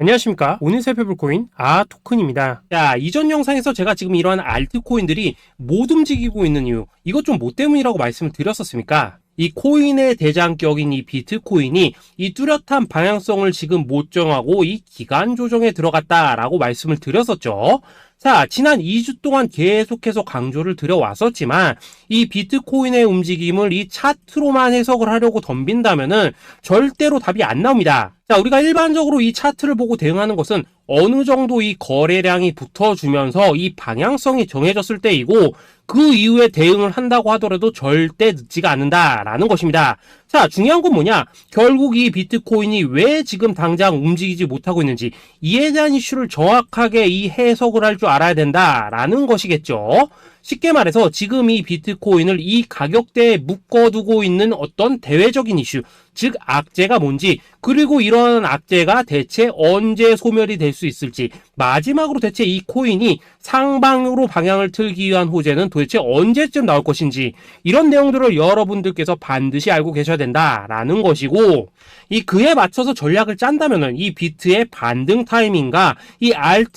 안녕하십니까. 오늘 살펴볼 코인 토큰입니다. 자, 이전 영상에서 제가 지금 이러한 알트코인들이 못 움직이고 있는 이유, 이것 좀 뭐 때문이라고 말씀을 드렸었습니까? 이 코인의 대장격인 이 비트코인이 이 뚜렷한 방향성을 지금 못 정하고 이 기간 조정에 들어갔다라고 말씀을 드렸었죠. 자, 지난 2주 동안 계속해서 강조를 드려왔었지만 이 비트코인의 움직임을 이 차트로만 해석을 하려고 덤빈다면은 절대로 답이 안 나옵니다. 자, 우리가 일반적으로 이 차트를 보고 대응하는 것은 어느 정도 이 거래량이 붙어주면서 이 방향성이 정해졌을 때이고 그 이후에 대응을 한다고 하더라도 절대 늦지가 않는다라는 것입니다. 자, 중요한 건 뭐냐? 결국 이 비트코인이 왜 지금 당장 움직이지 못하고 있는지 이에 대한 이슈를 정확하게 이 해석을 할 줄 알아야 된다라는 것이겠죠. 쉽게 말해서 지금 이 비트코인을 이 가격대에 묶어두고 있는 어떤 대외적인 이슈, 즉 악재가 뭔지, 그리고 이런 악재가 대체 언제 소멸이 될 수 있을지, 마지막으로 대체 이 코인이 상방으로 방향을 틀기 위한 호재는 도대체 언제쯤 나올 것인지, 이런 내용들을 여러분들께서 반드시 알고 계셔야 된다라는 것이고, 이 그에 맞춰서 전략을 짠다면은 이 비트의 반등 타이밍과 이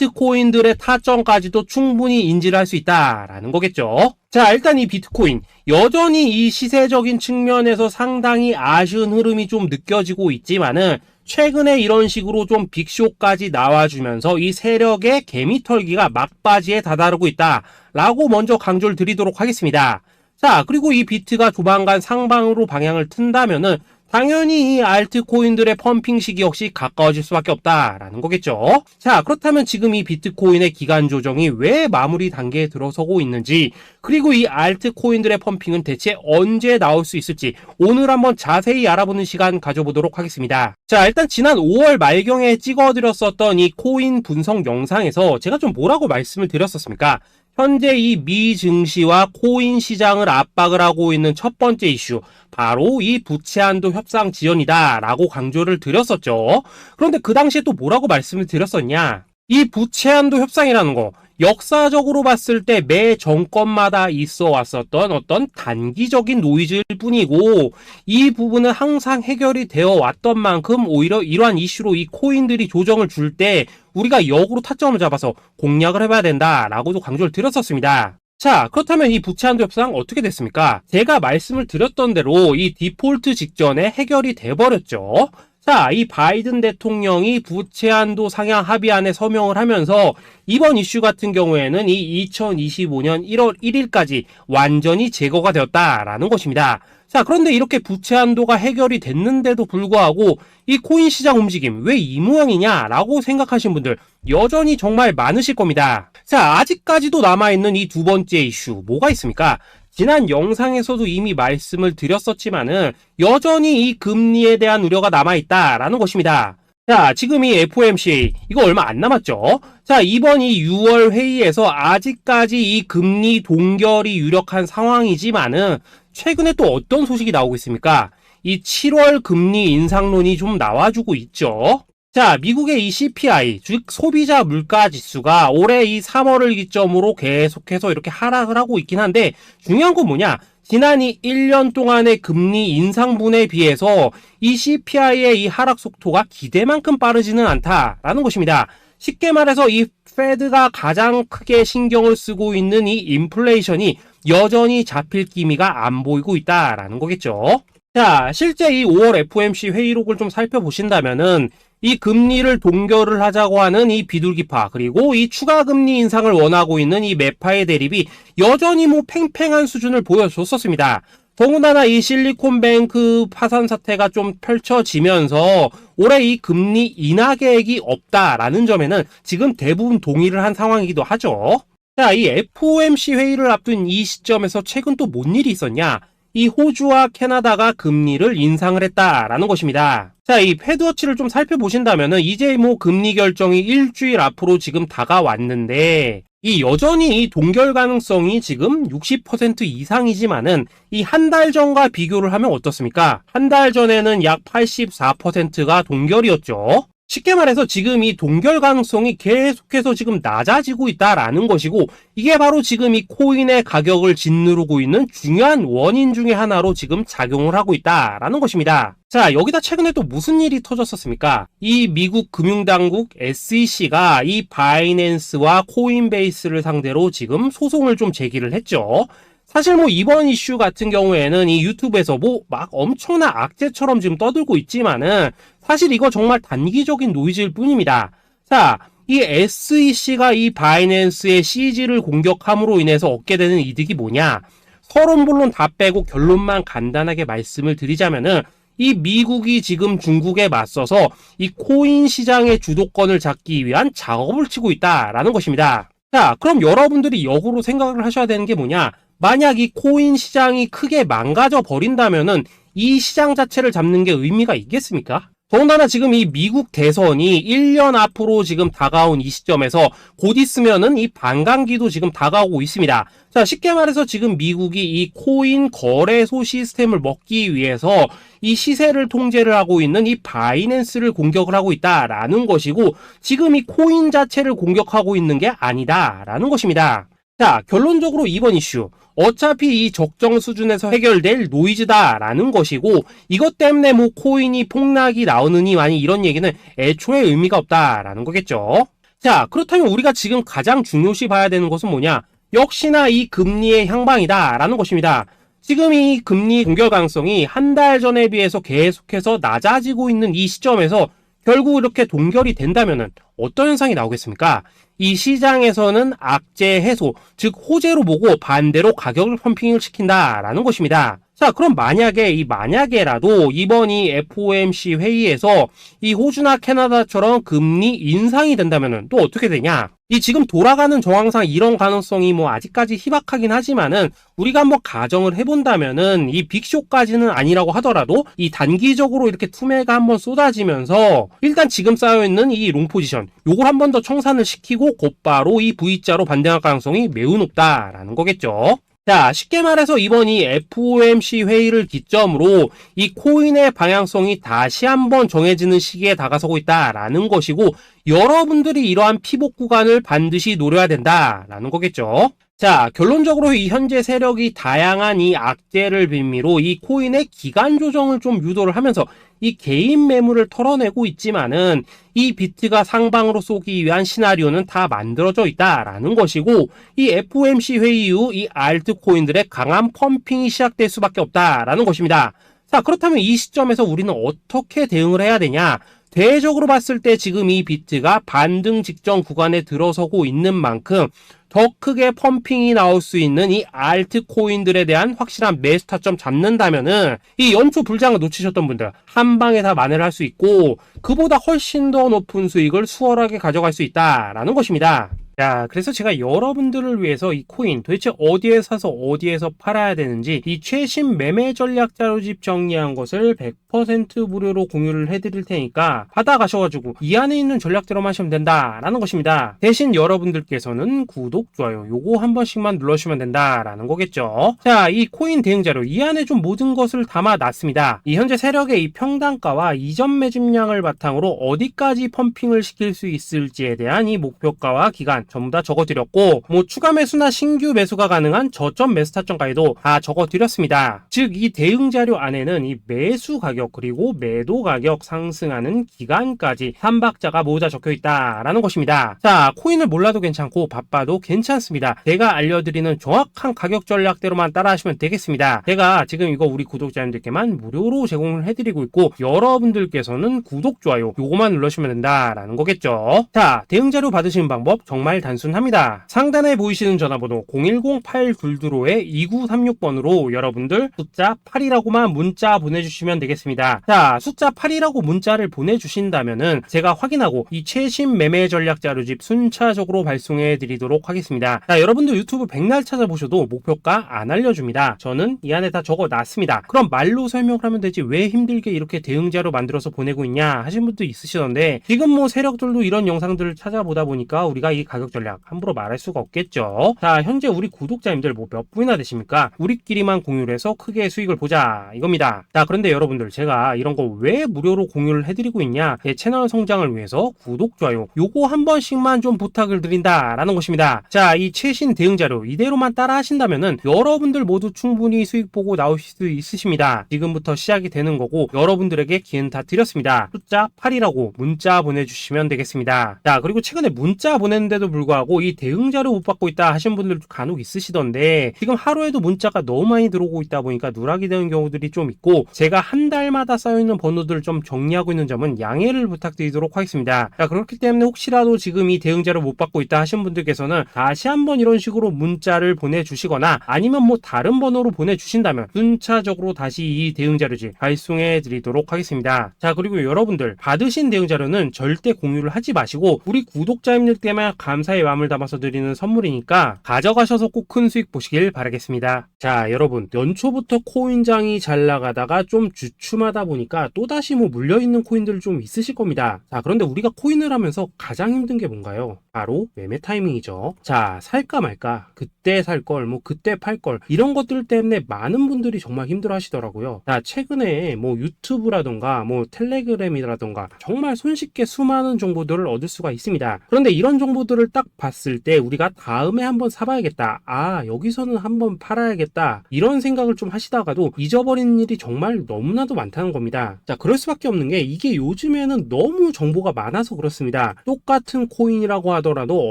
알트코인들의 타점까지도 충분히 인지를 할 수 있다라는 거겠죠. 자, 일단 이 비트코인 여전히 이 시세적인 측면에서 상당히 아쉬운 흐름이 좀 느껴지고 있지만은 최근에 이런 식으로 좀 빅쇼까지 나와주면서 이 세력의 개미털기가 막바지에 다다르고 있다라고 먼저 강조를 드리도록 하겠습니다. 자, 그리고 이 비트가 조만간 상방으로 방향을 튼다면은 당연히 이 알트코인들의 펌핑 시기 역시 가까워질 수밖에 없다라는 거겠죠. 자, 그렇다면 지금 이 비트코인의 기간 조정이 왜 마무리 단계에 들어서고 있는지, 그리고 이 알트코인들의 펌핑은 대체 언제 나올 수 있을지 오늘 한번 자세히 알아보는 시간 가져보도록 하겠습니다. 자, 일단 지난 5월 말경에 찍어드렸었던 이 코인 분석 영상에서 제가 좀 뭐라고 말씀을 드렸었습니까? 현재 이 미 증시와 코인 시장을 압박을 하고 있는 첫 번째 이슈, 바로 이 부채 한도 협상 지연이다 라고 강조를 드렸었죠. 그런데 그 당시에 또 뭐라고 말씀을 드렸었냐? 이 부채 한도 협상이라는 거, 역사적으로 봤을 때 매 정권마다 있어 왔었던 어떤 단기적인 노이즈일 뿐이고, 이 부분은 항상 해결이 되어 왔던 만큼 오히려 이러한 이슈로 이 코인들이 조정을 줄 때 우리가 역으로 타점을 잡아서 공략을 해봐야 된다라고도 강조를 드렸었습니다. 자, 그렇다면 이 부채 한도 협상 어떻게 됐습니까? 제가 말씀을 드렸던 대로 이 디폴트 직전에 해결이 돼버렸죠. 자, 이 바이든 대통령이 부채 한도 상향 합의안에 서명을 하면서 이번 이슈 같은 경우에는 이 2025년 1월 1일까지 완전히 제거가 되었다라는 것입니다. 자, 그런데 이렇게 부채 한도가 해결이 됐는데도 불구하고 이 코인 시장 움직임 왜 이 모양이냐라고 생각하신 분들 여전히 정말 많으실 겁니다. 자, 아직까지도 남아있는 이 두 번째 이슈 뭐가 있습니까? 지난 영상에서도 이미 말씀을 드렸었지만은 여전히 이 금리에 대한 우려가 남아있다라는 것입니다. 자, 지금 이 FOMC 이거 얼마 안 남았죠? 자, 이번 이 6월 회의에서 아직까지 이 금리 동결이 유력한 상황이지만은 최근에 또 어떤 소식이 나오고 있습니까? 이 7월 금리 인상론이 좀 나와주고 있죠. 자, 미국의 이 CPI, 즉 소비자 물가 지수가 올해 이 3월을 기점으로 계속해서 이렇게 하락을 하고 있긴 한데 중요한 건 뭐냐? 지난 이 1년 동안의 금리 인상분에 비해서 이 CPI의 이 하락 속도가 기대만큼 빠르지는 않다라는 것입니다. 쉽게 말해서 이 페드가 가장 크게 신경을 쓰고 있는 이 인플레이션이 여전히 잡힐 기미가 안 보이고 있다라는 거겠죠. 자, 실제 이 5월 FOMC 회의록을 좀 살펴보신다면은 이 금리를 동결을 하자고 하는 이 비둘기파, 그리고 이 추가 금리 인상을 원하고 있는 이 매파의 대립이 여전히 뭐 팽팽한 수준을 보여줬었습니다. 더군다나 이 실리콘뱅크 파산 사태가 좀 펼쳐지면서 올해 이 금리 인하 계획이 없다라는 점에는 지금 대부분 동의를 한 상황이기도 하죠. 자, 이 FOMC 회의를 앞둔 이 시점에서 최근 또 뭔 일이 있었냐? 이 호주와 캐나다가 금리를 인상을 했다라는 것입니다. 자, 이 패드워치를 좀 살펴보신다면은 이제 뭐 금리 결정이 일주일 앞으로 지금 다가왔는데 이 여전히 이 동결 가능성이 지금 60% 이상이지만은 이 한 달 전과 비교를 하면 어떻습니까? 한 달 전에는 약 84%가 동결이었죠. 쉽게 말해서 지금 이 동결 가능성이 계속해서 지금 낮아지고 있다라는 것이고, 이게 바로 지금 이 코인의 가격을 짓누르고 있는 중요한 원인 중에 하나로 지금 작용을 하고 있다라는 것입니다. 자, 여기다 최근에 또 무슨 일이 터졌었습니까? 이 미국 금융당국 SEC가 이 바이낸스와 코인베이스를 상대로 지금 소송을 좀 제기를 했죠. 사실 뭐 이번 이슈 같은 경우에는 이 유튜브에서 뭐 막 엄청난 악재처럼 지금 떠들고 있지만은 사실 이거 정말 단기적인 노이즈일 뿐입니다. 자, 이 SEC가 이 바이낸스의 CG를 공격함으로 인해서 얻게 되는 이득이 뭐냐? 서론본론 다 빼고 결론만 간단하게 말씀을 드리자면은, 이 미국이 지금 중국에 맞서서 이 코인 시장의 주도권을 잡기 위한 작업을 치고 있다라는 것입니다. 자, 그럼 여러분들이 역으로 생각을 하셔야 되는 게 뭐냐? 만약 이 코인 시장이 크게 망가져 버린다면은 이 시장 자체를 잡는 게 의미가 있겠습니까? 더군다나 지금 이 미국 대선이 1년 앞으로 지금 다가온 이 시점에서 곧 있으면은 이 반감기도 지금 다가오고 있습니다. 자, 쉽게 말해서 지금 미국이 이 코인 거래소 시스템을 먹기 위해서 이 시세를 통제를 하고 있는 이 바이낸스를 공격을 하고 있다라는 것이고, 지금 이 코인 자체를 공격하고 있는 게 아니다라는 것입니다. 자, 결론적으로 이번 이슈, 어차피 이 적정 수준에서 해결될 노이즈다라는 것이고, 이것 때문에 뭐 코인이 폭락이 나오느니 많이 이런 얘기는 애초에 의미가 없다라는 거겠죠. 자, 그렇다면 우리가 지금 가장 중요시 봐야 되는 것은 뭐냐? 역시나 이 금리의 향방이다라는 것입니다. 지금 이 금리 동결 가능성이 한 달 전에 비해서 계속해서 낮아지고 있는 이 시점에서 결국 이렇게 동결이 된다면은 어떤 현상이 나오겠습니까? 이 시장에서는 악재 해소, 즉 호재로 보고 반대로 가격을 펌핑을 시킨다라는 것입니다. 자, 그럼 만약에라도 이번 이 FOMC 회의에서 이 호주나 캐나다처럼 금리 인상이 된다면은 또 어떻게 되냐? 이 지금 돌아가는 정황상 이런 가능성이 뭐 아직까지 희박하긴 하지만은, 우리가 한번 가정을 해본다면은 이 빅쇼까지는 아니라고 하더라도 이 단기적으로 이렇게 투매가 한번 쏟아지면서 일단 지금 쌓여있는 이 롱 포지션, 요걸 한 번 더 청산을 시키고 곧바로 이 V자로 반등할 가능성이 매우 높다라는 거겠죠. 자, 쉽게 말해서 이번 이 FOMC 회의를 기점으로 이 코인의 방향성이 다시 한번 정해지는 시기에 다가서고 있다라는 것이고, 여러분들이 이러한 피복 구간을 반드시 노려야 된다라는 거겠죠. 자, 결론적으로 이 현재 세력이 다양한 이 악재를 빌미로 이 코인의 기간 조정을 좀 유도를 하면서 이 개인 매물을 털어내고 있지만은, 이 비트가 상방으로 쏘기 위한 시나리오는 다 만들어져 있다라는 것이고, 이 FOMC 회의 이후 이 알트코인들의 강한 펌핑이 시작될 수밖에 없다라는 것입니다. 자, 그렇다면 이 시점에서 우리는 어떻게 대응을 해야 되냐? 대외적으로 봤을 때 지금 이 비트가 반등 직전 구간에 들어서고 있는 만큼 더 크게 펌핑이 나올 수 있는 이 알트코인들에 대한 확실한 매수 타점 잡는다면은 이 연초 불장을 놓치셨던 분들 한 방에 다 만회를 할 수 있고, 그보다 훨씬 더 높은 수익을 수월하게 가져갈 수 있다라는 것입니다. 자, 그래서 제가 여러분들을 위해서 이 코인 도대체 어디에 사서 어디에서 팔아야 되는지 이 최신 매매 전략 자료집 정리한 것을 100% 무료로 공유를 해드릴 테니까 받아가셔가지고 이 안에 있는 전략대로만 하시면 된다라는 것입니다. 대신 여러분들께서는 구독, 좋아요 요거 한 번씩만 눌러주시면 된다라는 거겠죠. 자, 이 코인 대응 자료 이 안에 좀 모든 것을 담아놨습니다. 이 현재 세력의 이 평단가와 이전 매집량을 바탕으로 어디까지 펌핑을 시킬 수 있을지에 대한 이 목표가와 기간 전부 다 적어드렸고, 뭐 추가 매수나 신규 매수가 가능한 저점 매수 타점까지도 다 적어드렸습니다. 즉 이 대응 자료 안에는 이 매수 가격 그리고 매도 가격 상승하는 기간까지 3박자가 모두 다 적혀있다라는 것입니다. 자, 코인을 몰라도 괜찮고 바빠도 괜찮습니다. 제가 알려드리는 정확한 가격 전략대로만 따라하시면 되겠습니다. 제가 지금 이거 우리 구독자님들께만 무료로 제공을 해드리고 있고, 여러분들께서는 구독, 좋아요 요거만 눌러주시면 된다라는 거겠죠. 자, 대응 자료 받으시는 방법 정말 단순합니다. 상단에 보이시는 전화번호 010-822-2936번으로 여러분들 숫자 8이라고만 문자 보내주시면 되겠습니다. 자, 숫자 8이라고 문자를 보내주신다면은 제가 확인하고 이 최신 매매 전략 자료집 순차적으로 발송해 드리도록 하겠습니다. 자, 여러분들 유튜브 백날 찾아보셔도 목표가 안 알려줍니다. 저는 이 안에 다 적어놨습니다. 그럼 말로 설명을 하면 되지 왜 힘들게 이렇게 대응 자료 만들어서 보내고 있냐 하신 분도 있으시던데, 지금 뭐 세력들도 이런 영상들을 찾아보다 보니까 우리가 이 가격 가격 전략 함부로 말할 수가 없겠죠. 자, 현재 우리 구독자님들 뭐 몇 분이나 되십니까? 우리끼리만 공유를 해서 크게 수익을 보자 이겁니다. 자, 그런데 여러분들 제가 이런 거 왜 무료로 공유를 해드리고 있냐? 제 채널 성장을 위해서 구독, 좋아요 요거 한 번씩만 좀 부탁을 드린다라는 것입니다. 자, 이 최신 대응 자료 이대로만 따라 하신다면은 여러분들 모두 충분히 수익 보고 나오실 수 있으십니다. 지금부터 시작이 되는 거고 여러분들에게 기회는 다 드렸습니다. 숫자 8이라고 문자 보내주시면 되겠습니다. 자, 그리고 최근에 문자 보냈는데도 불구하고 이 대응 자료 못 받고 있다 하신 분들도 간혹 있으시던데 지금 하루에도 문자가 너무 많이 들어오고 있다 보니까 누락이 되는 경우들이 좀 있고 제가 한 달마다 쌓여있는 번호들을 좀 정리하고 있는 점은 양해를 부탁드리도록 하겠습니다. 자, 그렇기 때문에 혹시라도 지금 이 대응 자료 못 받고 있다 하신 분들께서는 다시 한번 이런 식으로 문자를 보내주시거나 아니면 뭐 다른 번호로 보내주신다면 순차적으로 다시 이 대응 자료지 발송해 드리도록 하겠습니다. 자, 그리고 여러분들 받으신 대응 자료는 절대 공유를 하지 마시고 우리 구독자님들께만 감사의 마음을 담아서 드리는 선물이니까 가져가셔서 꼭 큰 수익 보시길 바라겠습니다. 자, 여러분 연초부터 코인장이 잘 나가다가 좀 주춤하다 보니까 또다시 뭐 물려있는 코인들 좀 있으실 겁니다. 자, 그런데 우리가 코인을 하면서 가장 힘든 게 뭔가요? 바로 매매 타이밍이죠. 자, 살까 말까, 그때 살 걸, 뭐 그때 팔 걸, 이런 것들 때문에 많은 분들이 정말 힘들어 하시더라고요. 자, 최근에 뭐 유튜브라던가 뭐 텔레그램이라던가 정말 손쉽게 수많은 정보들을 얻을 수가 있습니다. 그런데 이런 정보들을 딱 봤을 때 우리가 다음에 한번 사봐야겠다, 아 여기서는 한번 팔아야겠다, 이런 생각을 좀 하시다가도 잊어버리는 일이 정말 너무나도 많다는 겁니다. 자, 그럴 수밖에 없는 게 이게 요즘에는 너무 정보가 많아서 그렇습니다. 똑같은 코인이라고 하더라도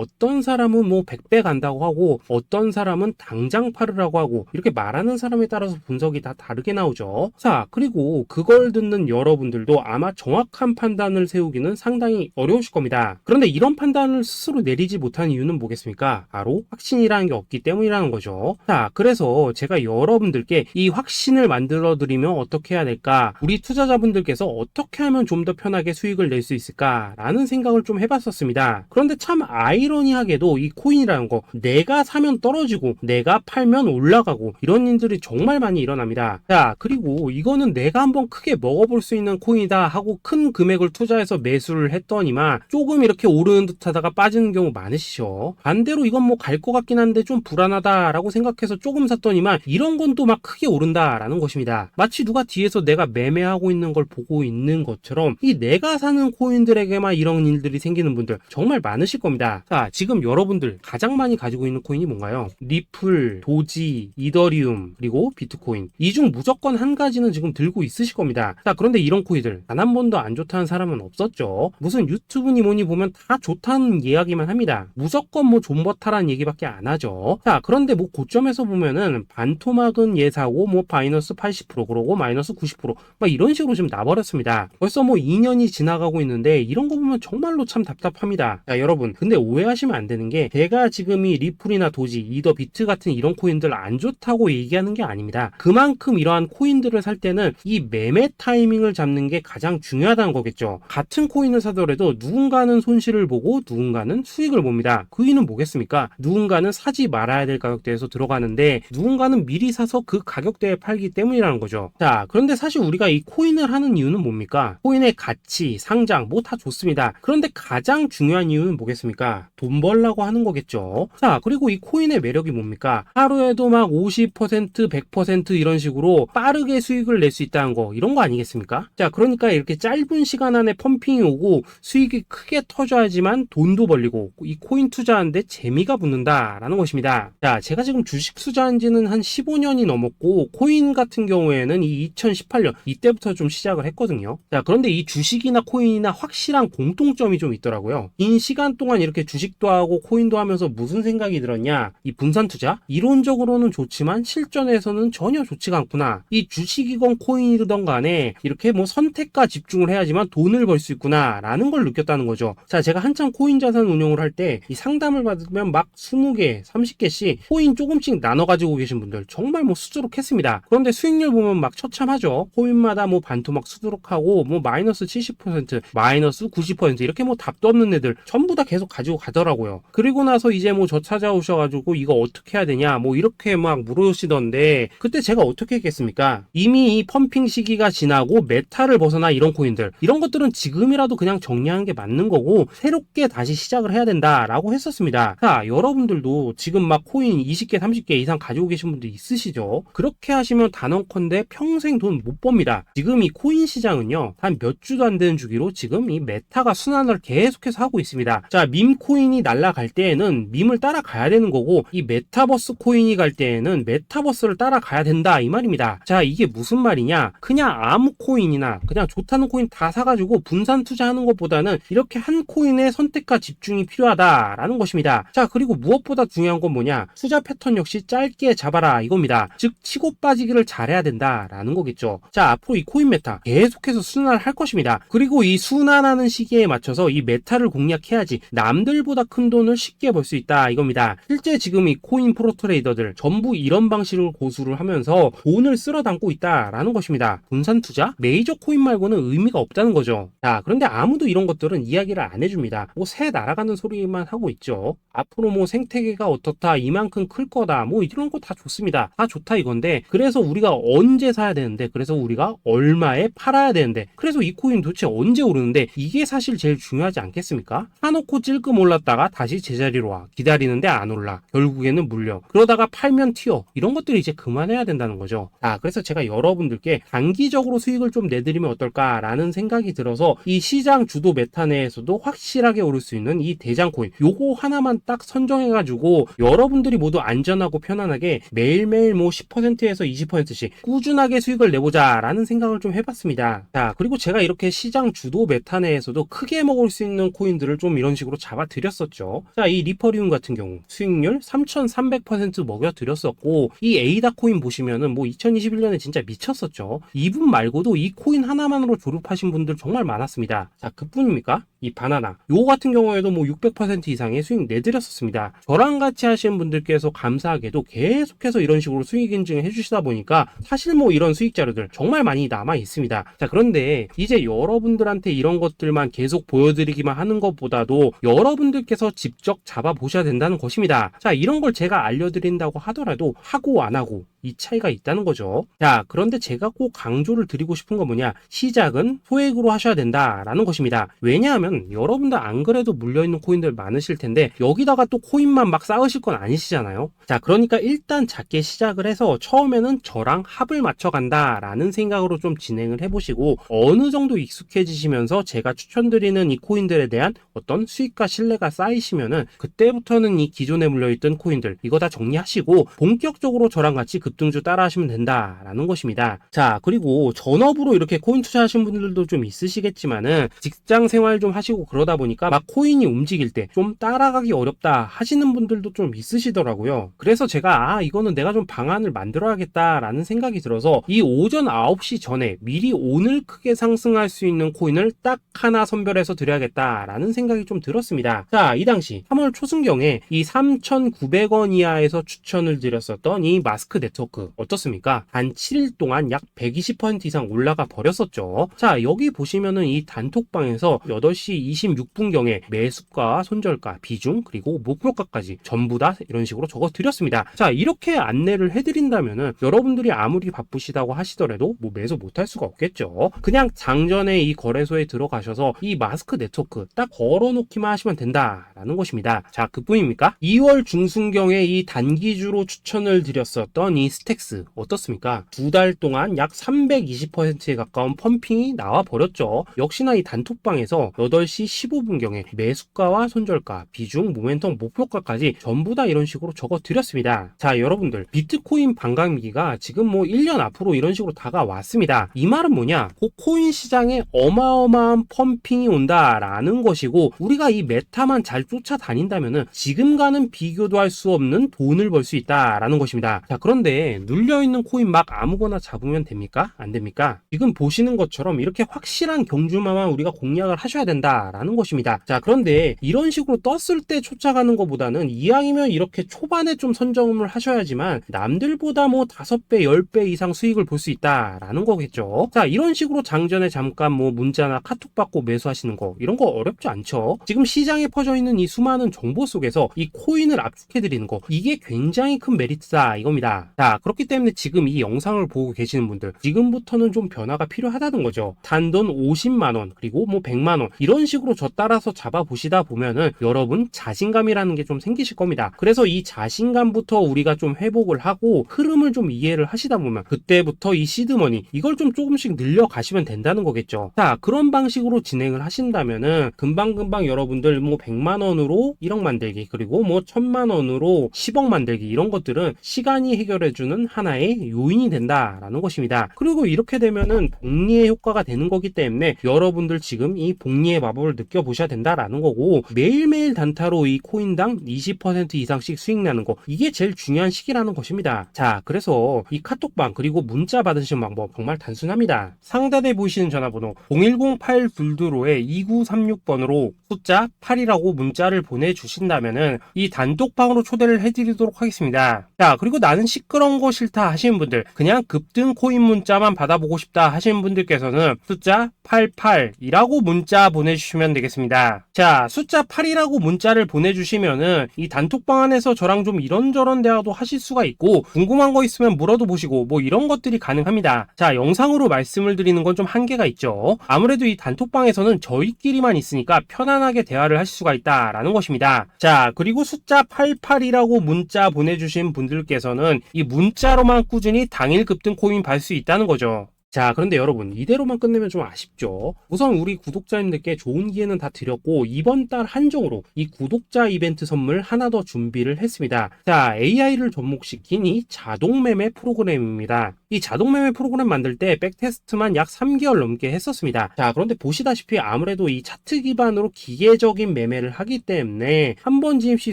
어떤 사람은 뭐 100배 간다고 하고 어떤 사람은 당장 팔으라고 하고 이렇게 말하는 사람에 따라서 분석이 다 다르게 나오죠. 자, 그리고 그걸 듣는 여러분들도 아마 정확한 판단을 세우기는 상당히 어려우실 겁니다. 그런데 이런 판단을 스스로 내리지 못하는 이유는 뭐겠습니까? 바로 확신이라는 게 없기 때문이라는 거죠. 자, 그래서 제가 여러분들께 이 확신을 만들어 드리면 어떻게 해야 될까? 우리 투자자분들께서 어떻게 하면 좀 더 편하게 수익을 낼 수 있을까? 라는 생각을 좀 해봤었습니다. 그런데 참 아이러니하게도 이 코인이라는 거 내가 사면 떨어지고 내가 팔면 올라가고 이런 일들이 정말 많이 일어납니다. 자, 그리고 이거는 내가 한번 크게 먹어볼 수 있는 코인이다 하고 큰 금액을 투자해서 매수를 했더니만 조금 이렇게 오르는 듯 하다가 빠지는 경우 많으시죠. 반대로 이건 뭐 갈 것 같긴 한데 좀 불안하다라고 생각해서 조금 샀더니만 이런 건 또 막 크게 오른다라는 것입니다. 마치 누가 뒤에서 내가 매매하고 있는 걸 보고 있는 것처럼 이 내가 사는 코인들에게만 이런 일들이 생기는 분들 정말 많으실 겁니다. 자, 지금 여러분들 가장 많이 가지고 있는 코인이 뭔가요? 리플, 도지, 이더리움, 그리고 비트코인. 이 중 무조건 한 가지는 지금 들고 있으실 겁니다. 자, 그런데 이런 코인들 단 한 번도 안 좋다는 사람은 없었죠. 무슨 유튜브니 뭐니 보면 다 좋다는 이야기만 합니다. 무조건 뭐 존버타라는 얘기밖에 안 하죠. 자, 그런데 뭐 고점에서 보면은 반토막은 예사고 뭐 마이너스 80% 그러고 마이너스 90% 막 이런 식으로 지금 나버렸습니다. 벌써 뭐 2년이 지나가고 있는데 이런 거 보면 정말로 참 답답합니다. 자, 여러분 근데 오해하시면 안 되는 게 제가 지금 이 리플이나 도지, 이더, 비트 같은 이런 코인들 안 좋다고 얘기하는 게 아닙니다. 그만큼 이러한 코인들을 살 때는 이 매매 타이밍을 잡는 게 가장 중요하다는 거겠죠. 같은 코인을 사더라도 누군가는 손실을 보고 누군가는 수익을 봅니다. 그 이유는 뭐겠습니까? 누군가는 사지 말아야 될 가격대에서 들어가는데 누군가는 미리 사서 그 가격대에 팔기 때문이라는 거죠. 자, 그런데 사실 우리가 이 코인을 하는 이유는 뭡니까? 코인의 가치, 상장 뭐 다 좋습니다. 그런데 가장 중요한 이유는 뭐겠습니까? 돈 벌라고 하는 거겠죠. 자, 그리고 이 코인의 매력이 뭡니까? 하루에도 막 50%, 100% 이런 식으로 빠르게 수익을 낼 수 있다는 거, 이런 거 아니겠습니까? 자, 그러니까 이렇게 짧은 시간 안에 펌핑이 오고 수익이 크게 터져야지만 돈도 벌리고 이 코인 투자하는데 재미가 붙는다라는 것입니다. 자, 제가 지금 주식 투자한 지는 한 15년이 넘었고 코인 같은 경우에는 이 2018년 이때부터 좀 시작을 했거든요. 자, 그런데 이 주식이나 코인이나 확실한 공통점이 좀 있더라고요. 긴 시간 동안 이렇게 주식도 하고 코인도 하면서 무슨 생각이 들었냐? 이 분산 투자? 이론적으로는 좋지만 실전에서는 전혀 좋지가 않구나. 이 주식이건 코인이든 간에 이렇게 뭐 선택과 집중을 해야지만 돈을 벌 수 있구나 라는 걸 느꼈다는 거죠. 자, 제가 한참 코인 자산 운용을 할 때 이 상담을 받으면 막 20개, 30개씩 코인 조금씩 나눠 가지고 계신 분들 정말 뭐 수두룩했습니다. 그런데 수익률 보면 막 처참하죠. 코인마다 뭐 반토막 수두룩하고 뭐 마이너스 70%, 마이너스 90% 이렇게 뭐 답도 없는 애들 전부 다 계속 계속 가지고 가더라고요. 그리고 나서 이제 뭐 저 찾아오셔가지고 이거 어떻게 해야 되냐 뭐 이렇게 막 물으시던데, 그때 제가 어떻게 했겠습니까? 이미 이 펌핑 시기가 지나고 메타를 벗어나 이런 코인들, 이런 것들은 지금이라도 그냥 정리하는 게 맞는 거고 새롭게 다시 시작을 해야 된다라고 했었습니다. 자, 여러분들도 지금 막 코인 20개 30개 이상 가지고 계신 분들 있으시죠? 그렇게 하시면 단언컨대 평생 돈 못 법니다. 지금 이 코인 시장은요, 한 몇 주도 안 되는 주기로 지금 이 메타가 순환을 계속해서 하고 있습니다. 자, 밈 코인이 날아갈 때에는 밈을 따라가야 되는 거고, 이 메타버스 코인이 갈 때에는 메타버스를 따라가야 된다 이 말입니다. 자, 이게 무슨 말이냐? 그냥 아무 코인이나 그냥 좋다는 코인 다 사가지고 분산 투자하는 것보다는 이렇게 한 코인에 선택과 집중이 필요하다라는 것입니다. 자, 그리고 무엇보다 중요한 건 뭐냐? 투자 패턴 역시 짧게 잡아라 이겁니다. 즉 치고 빠지기를 잘해야 된다라는 거겠죠. 자, 앞으로 이 코인 메타 계속해서 순환을 할 것입니다. 그리고 이 순환하는 시기에 맞춰서 이 메타를 공략해야지 남들보다 큰 돈을 쉽게 벌 수 있다 이겁니다. 실제 지금 이 코인 프로 트레이더들 전부 이런 방식을 고수를 하면서 돈을 쓸어 담고 있다라는 것입니다. 분산 투자? 메이저 코인 말고는 의미가 없다는 거죠. 자, 그런데 아무도 이런 것들은 이야기를 안 해줍니다. 뭐 새 날아가는 소리만 하고 있죠. 앞으로 뭐 생태계가 어떻다, 이만큼 클 거다, 뭐 이런 거 다 좋습니다. 다 좋다 이건데, 그래서 우리가 언제 사야 되는데, 그래서 우리가 얼마에 팔아야 되는데, 그래서 이 코인 도대체 언제 오르는데, 이게 사실 제일 중요하지 않겠습니까? 사놓고 찔끔 올랐다가 다시 제자리로 와, 기다리는데 안 올라, 결국에는 물려, 그러다가 팔면 튀어, 이런 것들을 이제 그만해야 된다는 거죠. 자, 그래서 제가 여러분들께 단기적으로 수익을 좀 내드리면 어떨까라는 생각이 들어서 이 시장 주도 메타 내에서도 확실하게 오를 수 있는 이 대장 코인, 요거 하나만 딱 선정해가지고 여러분들이 모두 안전하고 편안하게 매일매일 뭐 10%에서 20%씩 꾸준하게 수익을 내보자 라는 생각을 좀 해봤습니다. 자, 그리고 제가 이렇게 시장 주도 메타 내에서도 크게 먹을 수 있는 코인들을 좀 이런 식으로 잡아드렸었죠. 자, 이 리퍼리움 같은 경우 수익률 3300% 먹여드렸었고, 이 에이다 코인 보시면은 뭐 2021년에 진짜 미쳤었죠. 이분 말고도 이 코인 하나만으로 졸업하신 분들 정말 많았습니다. 자, 그뿐입니까? 이 바나나 요거 같은 경우에도 뭐 600% 이상의 수익 내드렸었습니다. 저랑 같이 하시는 분들께서 감사하게도 계속해서 이런 식으로 수익 인증을 해주시다 보니까 사실 뭐 이런 수익 자료들 정말 많이 남아 있습니다. 자, 그런데 이제 여러분들한테 이런 것들만 계속 보여드리기만 하는 것보다도 여러분들께서 직접 잡아보셔야 된다는 것입니다. 자, 이런 걸 제가 알려드린다고 하더라도 하고 안 하고 이 차이가 있다는 거죠. 자, 그런데 제가 꼭 강조를 드리고 싶은 건 뭐냐? 시작은 소액으로 하셔야 된다라는 것입니다. 왜냐하면 여러분들 안 그래도 물려있는 코인들 많으실 텐데 여기다가 또 코인만 막 쌓으실 건 아니시잖아요. 자, 그러니까 일단 작게 시작을 해서 처음에는 저랑 합을 맞춰간다라는 생각으로 좀 진행을 해보시고, 어느 정도 익숙해지시면서 제가 추천드리는 이 코인들에 대한 어떤 수익과 신뢰가 쌓이시면은 그때부터는 이 기존에 물려있던 코인들 이거 다 정리하시고 본격적으로 저랑 같이 급등주 따라 하시면 된다라는 것입니다. 자, 그리고 전업으로 이렇게 코인 투자하시는 분들도 좀 있으시겠지만은 직장 생활 좀 하시고 그러다 보니까 막 코인이 움직일 때 좀 따라가기 어렵다 하시는 분들도 좀 있으시더라고요. 그래서 제가 이거는 내가 좀 방안을 만들어야겠다라는 생각이 들어서 이 오전 9시 전에 미리 오늘 크게 상승할 수 있는 코인을 딱 하나 선별해서 드려야겠다라는 생각이 좀 들었습니다. 자, 이 당시 3월 초순경에 이 3,900원 이하에서 추천을 드렸었던 이 마스크 네트워크 어떻습니까? 단 7일 동안 약 120% 이상 올라가 버렸었죠. 자, 여기 보시면은 이 단톡방에서 8시 26분경에 매수가, 손절가, 비중, 그리고 목표가까지 전부 다 이런 식으로 적어 드렸습니다. 자, 이렇게 안내를 해드린다면은 여러분들이 아무리 바쁘시다고 하시더라도 뭐 매수 못할 수가 없겠죠. 그냥 장전에 이 거래소에 들어가셔서 이 마스크 네트워크 딱 걸어놓기만 하시면 된다라는 것입니다. 자, 그뿐입니까? 2월 중순경에 이 단기주로 추천을 드렸었던 이 스택스 어떻습니까? 2달 동안 약 320%에 가까운 펌핑이 나와 버렸죠. 역시나 이 단톡방에서 8시 15분경에 매수가와 손절가, 비중, 모멘텀, 목표가까지 전부 다 이런 식으로 적어 드렸습니다. 자, 여러분들 비트코인 반감기가 지금 뭐 1년 앞으로 이런 식으로 다가왔습니다. 이 말은 뭐냐? 곧 코인 시장에 어마어마한 펌핑이 온다라는 것이고, 우리가 이 메타만 잘 쫓아다닌다면은 지금과는 비교도 할 수 없는 돈을 벌 수 있다라는 것입니다. 자, 그런데 눌려있는 코인 막 아무거나 잡으면 됩니까? 안 됩니까? 지금 보시는 것처럼 이렇게 확실한 경주마만 우리가 공략을 하셔야 된다라는 것입니다. 자, 그런데 이런 식으로 떴을 때 쫓아가는 것보다는 이왕이면 이렇게 초반에 좀 선점을 하셔야지만 남들보다 뭐 5배, 10배 이상 수익을 볼 수 있다라는 거겠죠. 자, 이런 식으로 장전에 잠깐 뭐 문자나 카톡 받고 매수하시는 거 이런 거 어렵지 않죠. 지금 시장에 퍼져 있는 이 수많은 정보 속에서 이 코인을 압축해드리는 거, 이게 굉장히 큰 메리트다 이겁니다. 자, 그렇기 때문에 지금 이 영상을 보고 계시는 분들, 지금부터는 좀 변화가 필요하다는 거죠. 단돈 50만원 그리고 뭐 100만원 이런 식으로 저 따라서 잡아보시다 보면은 여러분 자신감이라는 게 좀 생기실 겁니다. 그래서 이 자신감부터 우리가 좀 회복을 하고 흐름을 좀 이해를 하시다 보면 그때부터 이 시드머니 이걸 좀 조금씩 늘려가시면 된다는 거겠죠. 자, 그런 방식으로 진행을 하신다면은 금방금방 여러분들 뭐 100만원으로 1억 만들기 그리고 뭐 1000만원으로 10억 만들기 이런 것들은 시간이 해결해주는 하나의 요인이 된다라는 것입니다. 그리고 이렇게 되면은 복리의 효과가 되는 거기 때문에 여러분들 지금 이 복리의 마법을 느껴보셔야 된다라는 거고, 매일매일 단타로 이 코인당 20% 이상씩 수익 나는 거, 이게 제일 중요한 시기라는 것입니다. 자, 그래서 이 카톡방 그리고 문자 받으시는 방법 정말 단순합니다. 상단에 보이시는 전화번호 010-822-2936번으로 숫자 8이라고 문자를 보내주신다면은 이 단톡방으로 초대를 해드리도록 하겠습니다. 자, 그리고 나는 시끄러운 거 싫다 하시는 분들, 그냥 급등 코인 문자만 받아보고 싶다 하시는 분들께서는 숫자 88이라고 문자 보내주시면 되겠습니다. 자, 숫자 8이라고 문자를 보내주시면은 이 단톡방 안에서 저랑 좀 이런저런 대화도 하실 수가 있고, 궁금한 거 있으면 물어도 보시고 뭐 이런 것들이 가능합니다. 자, 영상으로 말씀을 드리는 건 좀 한계가 있죠. 아무래도 이 단톡방에서는 저희끼리만 있으니까 편안하게 대화를 하실 수가 있다라는 것입니다. 자, 그리고 숫자 88이라고 문자 보내주신 분들께서는 이 문자로만 꾸준히 당일 급등 코인 받을 수 있다는 거죠. 자, 그런데 여러분, 이대로만 끝내면 좀 아쉽죠. 우선 우리 구독자님들께 좋은 기회는 다 드렸고, 이번 달 한정으로 이 구독자 이벤트 선물 하나 더 준비를 했습니다. 자, AI를 접목시킨 이 자동매매 프로그램입니다. 이 자동매매 프로그램 만들 때 백테스트만 약 3개월 넘게 했었습니다. 자, 그런데 보시다시피 아무래도 이 차트 기반으로 기계적인 매매를 하기 때문에 한 번 지임 시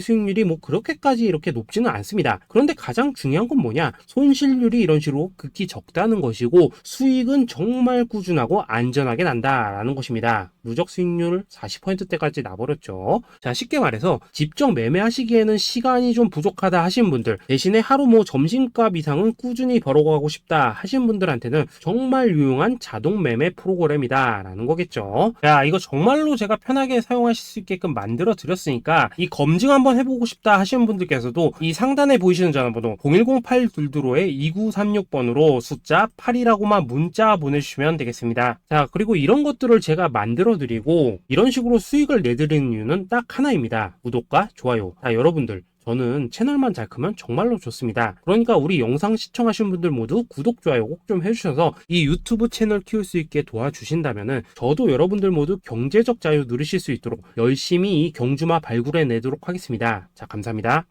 수익률이 뭐 그렇게까지 이렇게 높지는 않습니다. 그런데 가장 중요한 건 뭐냐? 손실률이 이런 식으로 극히 적다는 것이고, 수익은 정말 꾸준하고 안전하게 난다라는 것입니다. 누적 수익률 40%대까지 나버렸죠. 자, 쉽게 말해서 직접 매매하시기에는 시간이 좀 부족하다 하신 분들, 대신에 하루 뭐 점심값 이상은 꾸준히 벌어가고 싶다 하신 분들한테는 정말 유용한 자동 매매 프로그램이다 라는 거겠죠. 자, 이거 정말로 제가 편하게 사용하실 수 있게끔 만들어 드렸으니까 이 검증 한번 해보고 싶다 하시는 분들께서도 이 상단에 보이시는 전화번호 010-822-2936번으로 숫자 8이라고만 문자 보내주시면 되겠습니다. 자, 그리고 이런 것들을 제가 만들어 드리고 이런 식으로 수익을 내드리는 이유는 딱 하나입니다. 구독과 좋아요. 자, 여러분들, 저는 채널만 잘 크면 정말로 좋습니다. 그러니까 우리 영상 시청하신 분들 모두 구독, 좋아요 꼭 좀 해주셔서 이 유튜브 채널 키울 수 있게 도와주신다면은 저도 여러분들 모두 경제적 자유 누리실 수 있도록 열심히 이 경주마 발굴해 내도록 하겠습니다. 자, 감사합니다.